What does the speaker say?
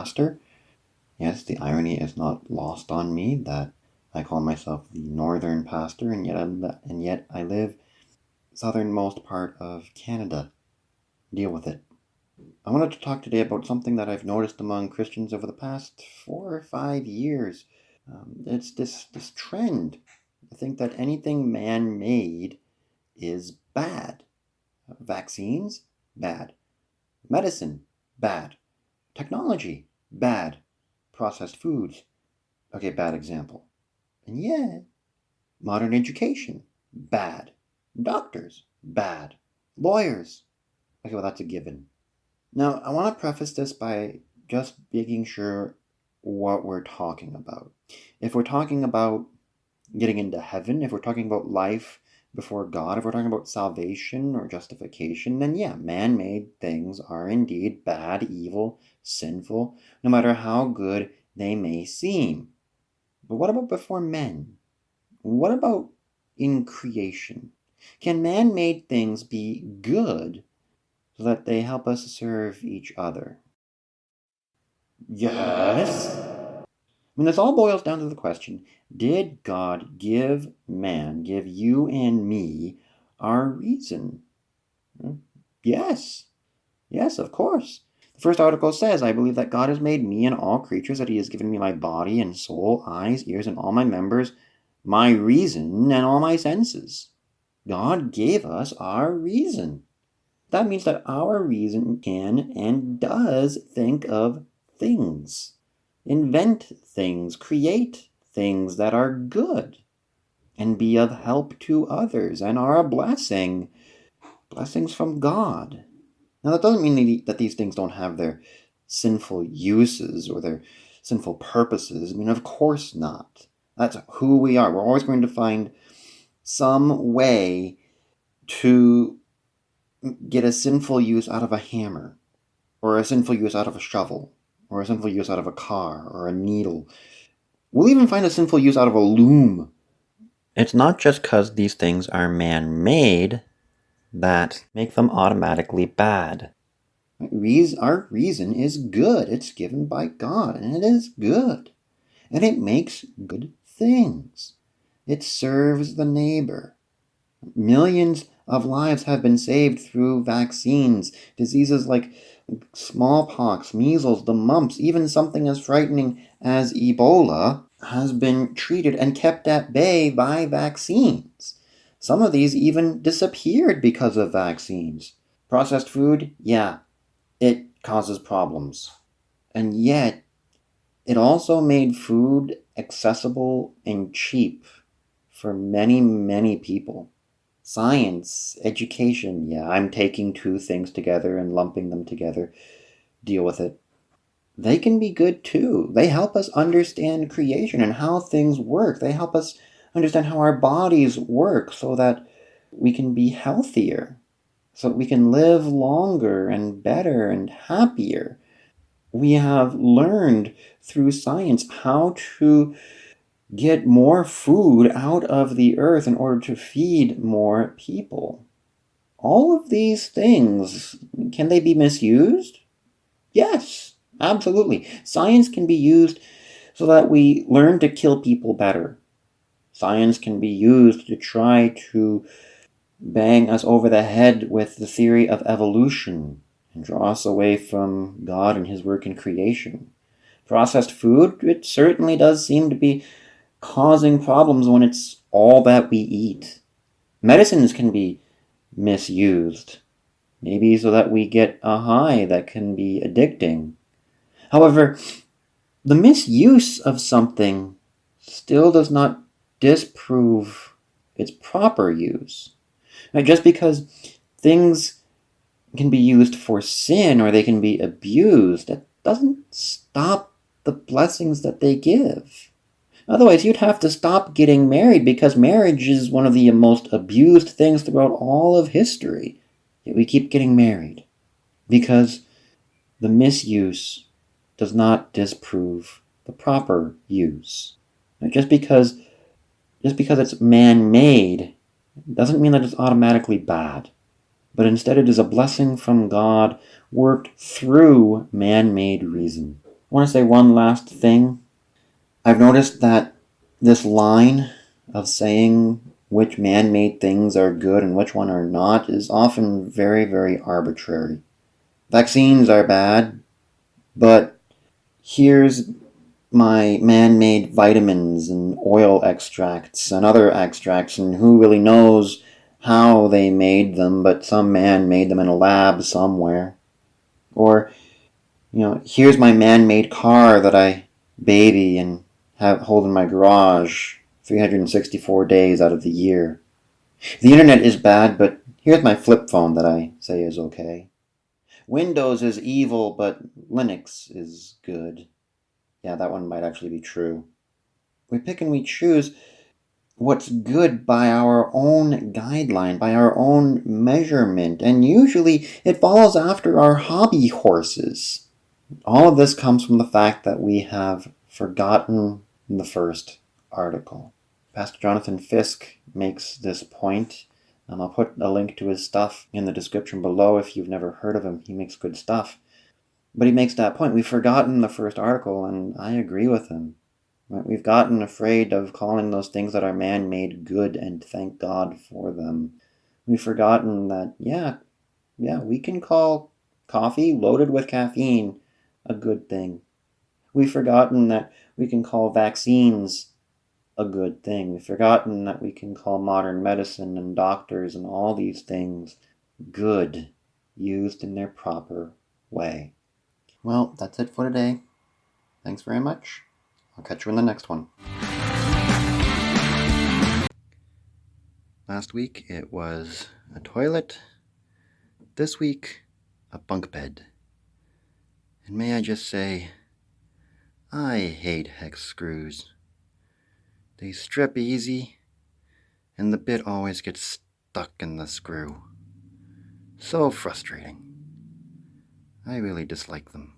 pastor. Yes, the irony is not lost on me that I call myself the northern pastor, and yet I live southernmost part of Canada. Deal with it. I wanted to talk today about something that I've noticed among Christians over the past 4 or 5 years. It's this trend. I think that anything man-made is bad. Vaccines, bad. Medicine, bad. Technology, bad. Processed foods, okay, bad example. And yet, modern education, bad. Doctors, bad. Lawyers, okay, well, that's a given. Now, I want to preface this by just making sure what we're talking about. If we're talking about getting into heaven, if we're talking about life before God, if we're talking about salvation or justification, then yeah, man-made things are indeed bad, evil, sinful, no matter how good they may seem. But what about before men? What about in creation? Can man-made things be good so that they help us serve each other? Yes. This all boils down to the question, did God give you and me, our reason? Yes. Yes, of course. The first article says, I believe that God has made me and all creatures, that he has given me my body and soul, eyes, ears, and all my members, my reason, and all my senses. God gave us our reason. That means that our reason can and does think of things, invent things, create things that are good, and be of help to others, and are a blessing, blessings from God. Now, that doesn't mean that these things don't have their sinful uses or their sinful purposes. Of course not. That's who we are. We're always going to find some way to get a sinful use out of a hammer, or a sinful use out of a shovel, or a sinful use out of a car, or a needle. We'll even find a sinful use out of a loom. It's not just because these things are man-made that make them automatically bad. Our reason is good. It's given by God, and it is good. And it makes good things. It serves the neighbor. Millions of lives have been saved through vaccines. Diseases like smallpox, measles, the mumps, even something as frightening as Ebola has been treated and kept at bay by vaccines. Some of these even disappeared because of vaccines. Processed food, yeah, it causes problems. And yet, it also made food accessible and cheap for many, many people. Science, education, yeah, I'm taking two things together and lumping them together. Deal with it. They can be good too. They help us understand creation and how things work. They help us understand how our bodies work so that we can be healthier, so that we can live longer and better and happier. We have learned through science how to get more food out of the earth in order to feed more people. All of these things, can they be misused? Yes, absolutely. Science can be used so that we learn to kill people better. Science can be used to try to bang us over the head with the theory of evolution and draw us away from God and his work in creation. Processed food, it certainly does seem to be causing problems when it's all that we eat. Medicines can be misused, maybe so that we get a high that can be addicting. However, the misuse of something still does not disprove its proper use. Now, just because things can be used for sin or they can be abused, that doesn't stop the blessings that they give. Otherwise, you'd have to stop getting married, because marriage is one of the most abused things throughout all of history. Yet we keep getting married because the misuse does not disprove the proper use. Just because it's man-made doesn't mean that it's automatically bad, but instead it is a blessing from God worked through man-made reason. want to say one last thing. I've noticed that this line of saying which man-made things are good and which one are not is often very, very arbitrary. Vaccines are bad, but here's my man-made vitamins and oil extracts and other extracts, and who really knows how they made them, but some man made them in a lab somewhere. Or, here's my man-made car that I baby and hold in my garage 364 days out of the year. The internet is bad, but here's my flip phone that I say is okay. Windows is evil, but Linux is good. Yeah, that one might actually be true. We pick and we choose what's good by our own guideline, by our own measurement, and usually it follows after our hobby horses. All of this comes from the fact that we have forgotten the first article. Pastor Jonathan Fisk makes this point. I'll put a link to his stuff in the description below if you've never heard of him. He makes good stuff. But he makes that point. We've forgotten the first article, and I agree with him. We've gotten afraid of calling those things that are man-made good, and thank God for them. We've forgotten that, yeah, we can call coffee loaded with caffeine a good thing. We've forgotten that we can call vaccines a good thing. We've forgotten that we can call modern medicine and doctors and all these things good, used in their proper way. Well, that's it for today. Thanks very much. I'll catch you in the next one. Last week it was a toilet. This week, a bunk bed. And may I just say, I hate hex screws. They strip easy, and the bit always gets stuck in the screw. So frustrating. I really dislike them.